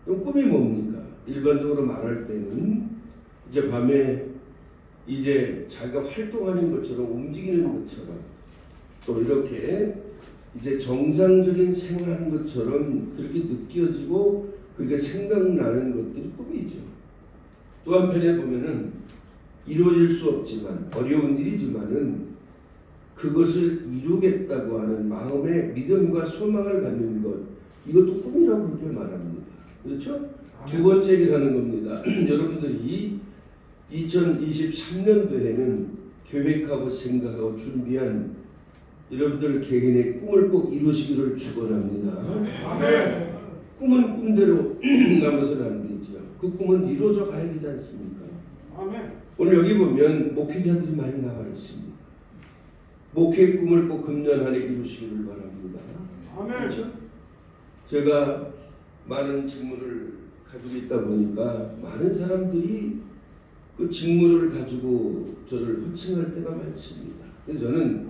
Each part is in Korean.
그럼 꿈이 뭡니까? 일반적으로 말할 때는 이제 밤에 이제 자기가 활동하는 것처럼 움직이는 것처럼 또 이렇게 이제 정상적인 생활하는 것처럼 그렇게 느껴지고 그렇게 생각나는 것들이 꿈이죠. 또 한편에 보면은 이루어질 수 없지만 어려운 일이지만은 그것을 이루겠다고 하는 마음의 믿음과 소망을 갖는 것, 이것도 꿈이라고 그렇게 말합니다. 그렇죠? 두 번째 얘기를 하는 겁니다. 여러분들이 2023년도에는 계획하고 생각하고 준비한 여러분들 개인의 꿈을 꼭 이루시기를 축원합니다. 아멘. 꿈은 꿈대로 남아서는 안 되죠. 그 꿈은 이루어져 가야 되지 않습니까? 아멘. 오늘 여기 보면 목회자들이 많이 나와 있습니다. 목회의 꿈을 꼭 금년 안에 이루시기를 바랍니다. 아멘. 그렇죠? 제가 많은 직무를 가지고 있다 보니까 많은 사람들이 그 직무를 가지고 저를 호칭할 때가 많습니다. 그래서 저는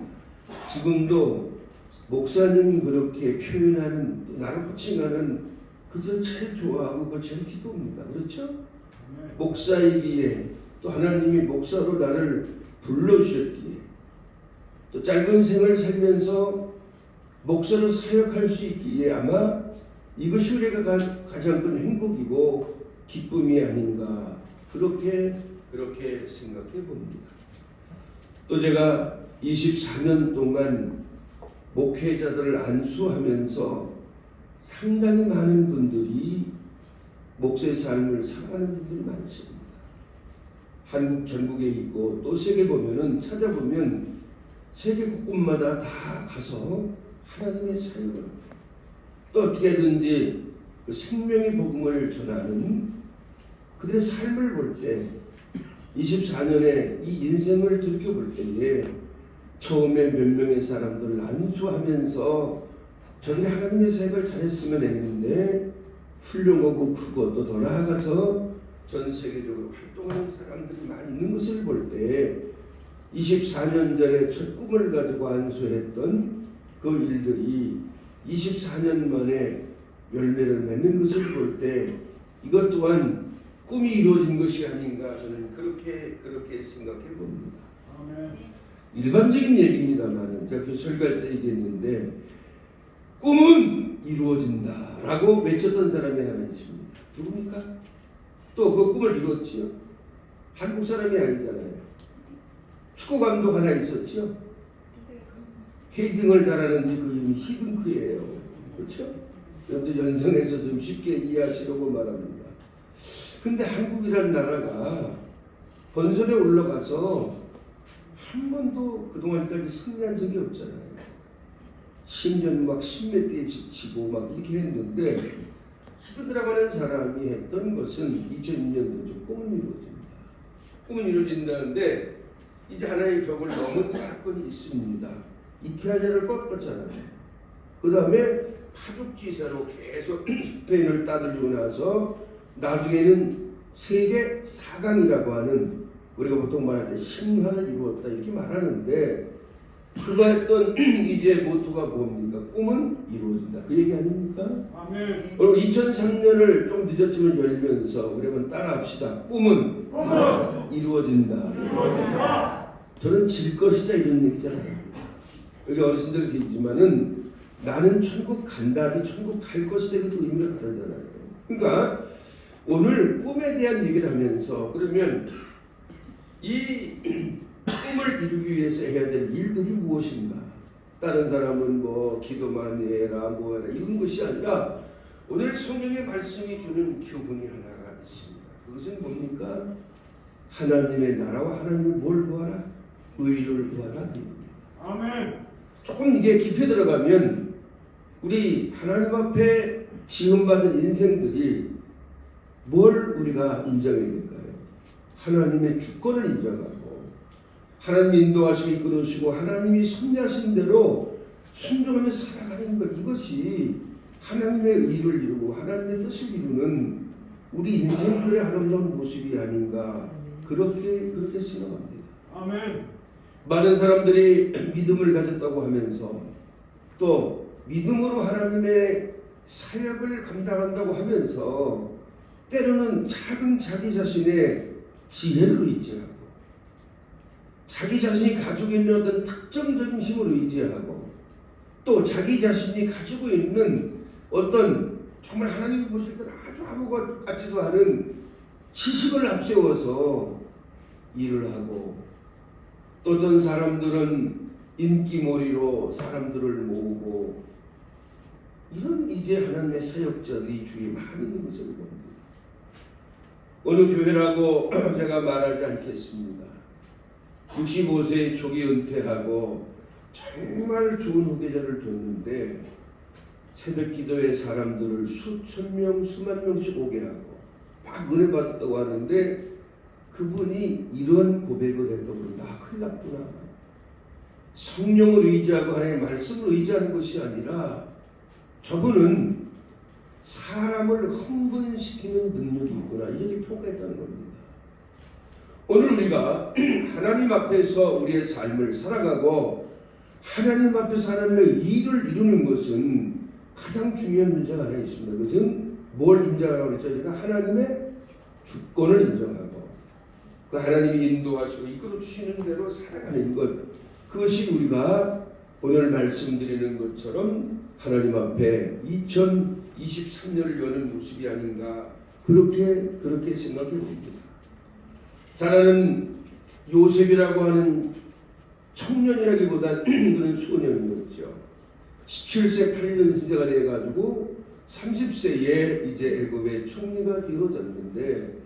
지금도 목사님 그렇게 표현하는 또 나를 호칭하는 그것을 제일 좋아하고 그걸 제일 기쁩니다. 그렇죠? 목사이기에 또 하나님이 목사로 나를 불러주셨기에 또 짧은 생을 살면서 목사로 사역할 수 있기에 아마 이것이 우리가 가장 큰 행복이고 기쁨이 아닌가 그렇게 생각해 봅니다. 또 제가 24년 동안 목회자들을 안수하면서 상당히 많은 분들이 목사의 삶을 살아가는 분들이 많습니다. 한국 전국에 있고 또 세계 보면은 찾아보면 세계 곳곳마다 다 가서 하나님의 사역을 합니다. 또 어떻게든지 그 생명의 복음을 전하는 그들의 삶을 볼 때 24년의 이 인생을 들여볼 때에 처음에 몇 명의 사람들을 안수하면서 저들이 하나님의 사역을 잘했으면 했는데 훌륭하고 크고 또 더 나아가서 전 세계적으로 활동하는 사람들이 많이 있는 것을 볼 때 24년 전에 첫 꿈을 가지고 안수했던 그 일들이 24년 만에 열매를 맺는 것을 볼 때 이것 또한 꿈이 이루어진 것이 아닌가 저는 그렇게 생각해 봅니다. 아멘. 일반적인 얘기입니다만 제가 그 설교할 때 얘기했는데 꿈은 이루어진다라고 외쳤던 사람이 하나 있습니다. 누굽니까? 또 그 꿈을 이루었지요. 한국 사람이 아니잖아요. 축구 감독 하나 있었죠. 헤딩을 잘하는지 그 이름이 히든크예요. 그렇죠? 여러분들 연상해서 좀 쉽게 이해하시려고 말합니다. 근데 한국이라는 나라가 본선에 올라가서 한 번도 그동안까지 승리한 적이 없잖아요. 10년 막 10몇 대에 지치고 막 이렇게 했는데 히든크라고 하는 사람이 했던 것은 2002년도죠. 꿈은 이루어집니다. 꿈은 이루어진다는데 이제 하나의 벽을 넘은 사건이 있습니다. 이티하자를 꺾었잖아요. 그 다음에 파죽지사로 계속 스페인을 따돌리고 나서 나중에는 세계 4강이라고 하는 우리가 보통 말할 때 신화를 이루었다 이렇게 말하는데 그가 했던 이제 모토가 뭡니까? 꿈은 이루어진다. 그 얘기 아닙니까? 아멘. 오늘 2003년을 좀 늦었지만 열면서 우리 한번 따라합시다. 꿈은 이루어진다. 저는 질 것이다 이런 얘기잖아요. 여기 어르신들 계시지만은 나는 천국 간다 하지 천국 갈 것이다 이것도 의미가 다르잖아요. 그러니까 오늘 꿈에 대한 얘기를 하면서 그러면 이 꿈을 이루기 위해서 해야 될 일들이 무엇인가? 다른 사람은 뭐 기도 많이 해라 뭐 해라 이런 것이 아니라 오늘 성경의 말씀이 주는 교훈이 하나가 있습니다. 그것은 뭡니까? 하나님의 나라와 하나님을 뭘 구하라? 의를 구하라. 아멘. 조금 이게 깊이 들어가면 우리 하나님 앞에 지음받은 인생들이 뭘 우리가 인정해야 될까요? 하나님의 주권을 인정하고 하나님 인도하시고 이끌으시고 하나님이 섭리하신 대로 순종하며 살아가는 것 이것이 하나님의 의를 이루고 하나님의 뜻을 이루는 우리 인생들의 아름다운 모습이 아닌가 그렇게 생각합니다. 아멘. 많은 사람들이 믿음을 가졌다고 하면서 또 믿음으로 하나님의 사역을 감당한다고 하면서 때로는 작은 자기 자신의 지혜를 의지하고 자기 자신이 가지고 있는 어떤 특정적인 힘을 의지하고 또 자기 자신이 가지고 있는 어떤 정말 하나님이 보실 때는 아주 아무것 같지도 않은 지식을 앞세워서 일을 하고 또 어떤 사람들은 인기몰이로 사람들을 모으고 이런 이제 하나님의 사역자들이 주위에 많이 있는 것을 봅니다. 어느 교회라고 제가 말하지 않겠습니다. 65세 조기 은퇴하고 정말 좋은 후계자를 줬는데 새벽 기도에 사람들을 수천 명, 수만 명씩 오게 하고 막 은혜 받았다고 하는데 그분이 이런 고백을 했다고 나 큰일 났구나. 성령을 의지하고 하나님의 말씀을 의지하는 것이 아니라 저분은 사람을 흥분시키는 능력이 있구나 이렇게 평가했다는 겁니다. 오늘 우리가 하나님 앞에서 우리의 삶을 살아가고 하나님 앞에서 하나님의 일을 이루는 것은 가장 중요한 문제가 하나 있습니다. 그것은 뭘 인정하라고 그랬죠? 제가 하나님의 주권을 인정하고 그 하나님이 인도하시고 이끌어 주시는 대로 살아가는 것, 그것이 우리가 오늘 말씀드리는 것처럼 하나님 앞에 2023년을 여는 모습이 아닌가 그렇게 생각해 봅니다. 잘 아는 요셉이라고 하는 청년이라기보다는 그런 소년이었죠. 17세 8년 신세가 돼가지고 30세에 이제 애굽의 총리가 되어졌는데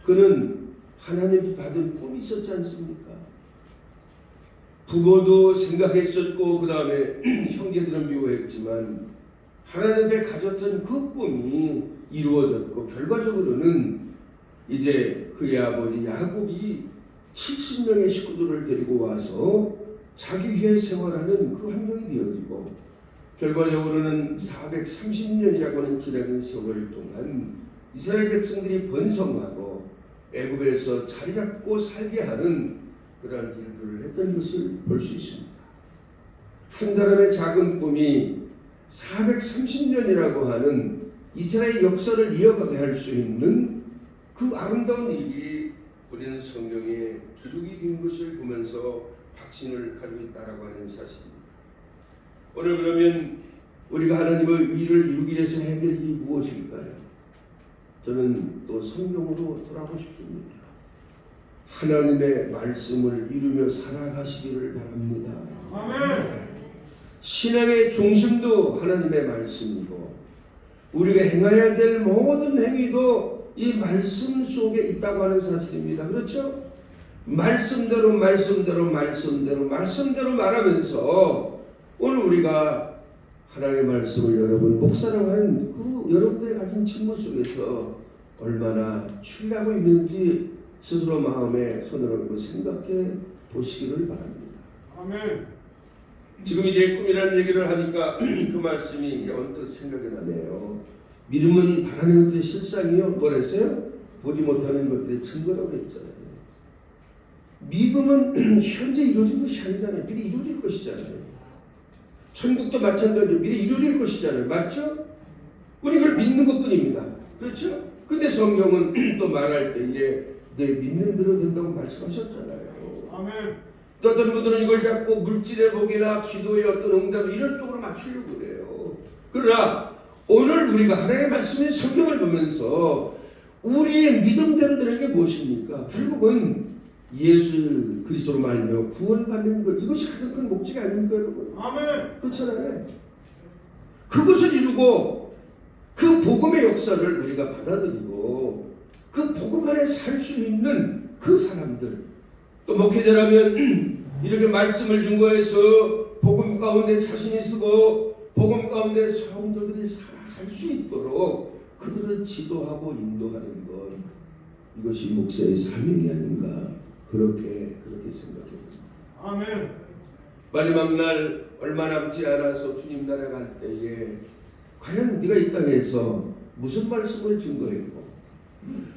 그는 하나님이 받은 꿈이 있었지 않습니까? 부모도 생각했었고 그 다음에 형제들은 미워했지만 하나님의 가졌던 그 꿈이 이루어졌고 결과적으로는 이제 그의 아버지 야곱이 70명의 식구들을 데리고 와서 자기 위해 생활하는 그 환경이 되어지고 결과적으로는 430년이라고 하는 기나긴 세월 동안 이스라엘 백성들이 번성하고 애굽에서 자리 잡고 살게 하는 그러한 일들을 했던 것을 볼 수 있습니다. 한 사람의 작은 꿈이 430년이라고 하는 이스라엘 역사를 이어가게 할 수 있는 그 아름다운 일이 우리는 성경에 기록이 된 것을 보면서 확신을 가지고 있다라고 하는 사실입니다. 오늘 그러면 우리가 하나님의 일을 이루기 위해서 해야 될 일이 무엇일까요? 저는 또 성경으로 돌아가고 싶습니다. 하나님의 말씀을 이루며 살아가시기를 바랍니다. 아멘. 신앙의 중심도 하나님의 말씀이고 우리가 행해야 될 모든 행위도 이 말씀 속에 있다고 하는 사실입니다. 그렇죠? 말씀대로 말하면서 오늘 우리가 하나님의 말씀을 여러분 목사라고 하는 그 여러분들이 가진 직무 속에서 얼마나 신뢰하고 있는지 스스로 마음에 손을 얹고 생각해 보시기를 바랍니다. 아멘. 지금 이제 꿈이라는 얘기를 하니까 그 말씀이 언뜻 생각이 나네요. 믿음은 바라는 것들의 실상이요. 뭐랬어요? 보지 못하는 것들의 증거라고 했잖아요. 믿음은 현재 이루어진 것이 아니잖아요. 미리 이루어질 것이잖아요. 천국도 마찬가지로 미리 이루어질 것이잖아요. 맞죠? 우리 그걸 믿는 것뿐입니다. 그렇죠? 근데 성경은 또 말할 때에 내 믿는 대로 된다고 말씀하셨잖아요. 아멘. 또 어떤 분들은 이걸 잡고 물질의 복이나 기도의 어떤 응답 이런 쪽으로 맞추려고 그래요. 그러나 오늘 우리가 하나님의 말씀인 성경을 보면서 우리의 믿음대로 되는 게 무엇입니까? 결국은 예수 그리스도로 말하며 구원받는 것, 이것이 가장 큰 목적이 아닙니까 여러분? 아멘. 그렇잖아요. 그것을 이루고 그 복음의 역사를 우리가 받아들이고 그 복음 안에 살 수 있는 그 사람들, 또 목회자라면 이렇게 말씀을 증거해서 복음 가운데 자신이 쓰고 복음 가운데 성도들이 살아갈 수 있도록 그들을 지도하고 인도하는 것, 이것이 목사의 사명이 아닌가 그렇게 생각합니다. 아멘. 마지막 날 얼마 남지 않아서 주님 나라 갈 때에 과연 네가 이 땅에서 무슨 말씀을 증거했고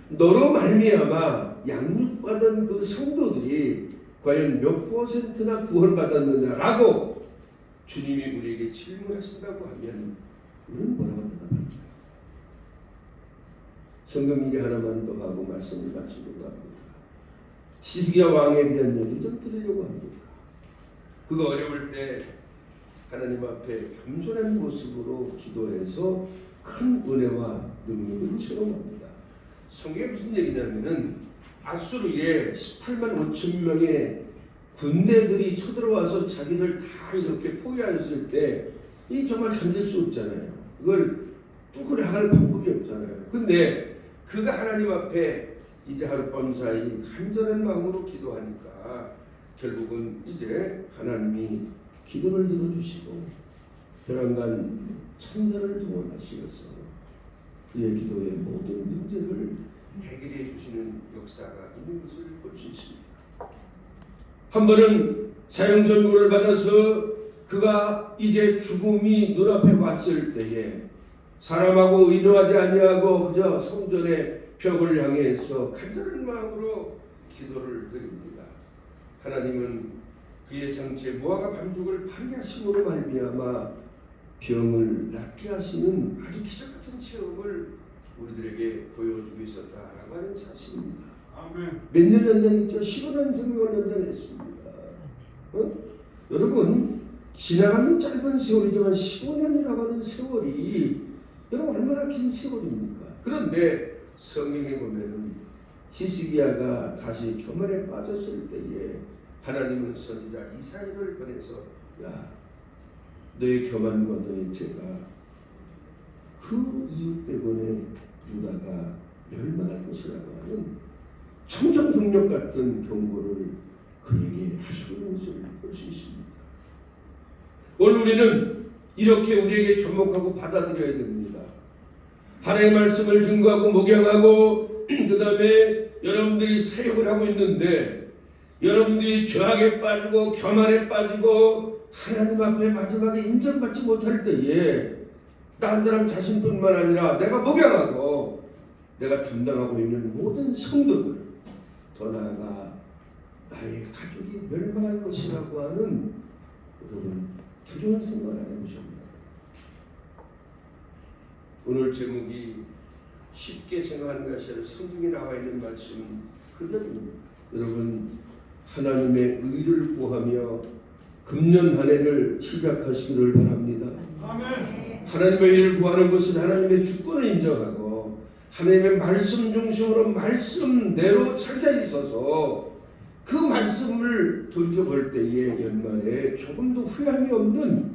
너로 말미암아 양육받은 그 성도들이 과연 몇 %나 구원받았느냐라고 주님이 우리에게 질문하신다고 하면 우리는 뭐라고 대답할까요? 성경 얘기 하나만 더 하고 말씀을 마치려고 합니다. 시스기야 왕에 대한 얘기 좀 들으려고 합니다. 그가 어려울 때 하나님 앞에 겸손한 모습으로 기도해서 큰 은혜와 능력을 체험합니다. 성경에 무슨 얘기냐면은 아수르에 18만 5천 명의 군대들이 쳐들어와서 자기를 다 이렇게 포위했을 때 이 정말 견딜 수 없잖아요. 이걸 뚫고 나갈 방법이 없잖아요. 근데 그가 하나님 앞에 이제 하룻밤 사이 간절한 마음으로 기도하니까 결국은 이제 하나님이 기도를 들어주시고 조만간 천사를 동원하시어서 그의 기도의 모든 문제를 해결해 주시는 역사가 있는 것을 볼 수 있습니다. 한 번은 사형 선고를 받아서 그가 이제 죽음이 눈앞에 왔을 때에 사람하고 의도하지 아니하고 그저 성전의 벽을 향해서 간절한 마음으로 기도를 드립니다. 하나님은 그의 상체 무화과 반죽을 바르게 하심으로 말미암아 병을 낫게 하시는 아주 기적 같은 체험을 우리들에게 보여주고 있었다라고 하는 사실입니다. 아멘. 몇 년 연장했죠? 15년 생명을 연장했습니다. 여러분 지나가는 짧은 세월이지만 15년이라고 하는 세월이 여러분 얼마나 긴 세월입니까? 그런데 성경에 보면은 히스기야가 다시 교만에 빠졌을 때에 하나님은 선지자 이사야를 보내서 야 너의 교만과 너의 죄가 그 이유 때문에 유다가 멸망할 것이라고 하는 청정동력 같은 경고를 그에게 하시고 있는 것을 볼 수 있습니다. 오늘 우리는 이렇게 우리에게 접목하고 받아들여야 됩니다. 하나님의 말씀을 증거하고 목양하고 그 다음에 여러분들이 사역을 하고 있는데 여러분들이 죄악에 빠지고 교만에 빠지고 하나님 앞에 마지막에 인정받지 못할 때에 다른 사람 자신뿐만 아니라 내가 목양하고 내가 담당하고 있는 모든 성도들 더 나아가 나의 가족이 멸망할 것이라고 하는 여러분 두려운 생각을 안 해보셨나요? 오늘 제목이 쉽게 생각하는 것이 아니라 성경에 나와 있는 말씀 그대로입니다. 여러분 하나님의 의를 구하며 금년 한 해를 시작하시기를 바랍니다. 아멘. 하나님의 의를 구하는 것은 하나님의 주권을 인정하고 하나님의 말씀 중심으로 말씀대로 찾아 있어서 그 말씀을 돌이켜볼 때에 연말에 조금도 후회함이 없는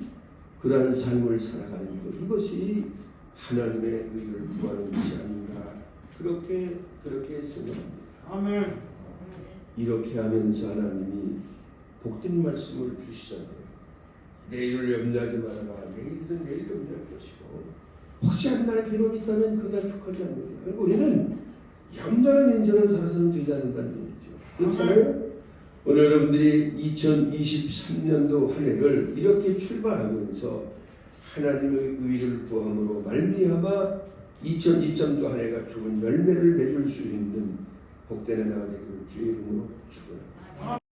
그러한 삶을 살아가는 것 이것이 하나님의 의를 구하는 것이 아닌가 그렇게 생각합니다. 아멘. 이렇게 하면서 하나님이 복된 말씀을 주시잖아요. 내일을 염려하지 말아라. 내일은 내일 염려할 것이고 혹시 한 날 괴로움이 있다면 그날 족하지 않느냐. 그리고 우리는 염려하는 인생을 살아서는 되지 않는다는 얘기죠. 그렇잖아요. 오늘 여러분들이 2023년도 한 해를 이렇게 출발하면서 하나님의 의를 구함으로 말미암아 2023도 한 해가 좋은 열매를 맺을 수 있는 복된 해 나가 되기를 주의 이름으로 축원합니다.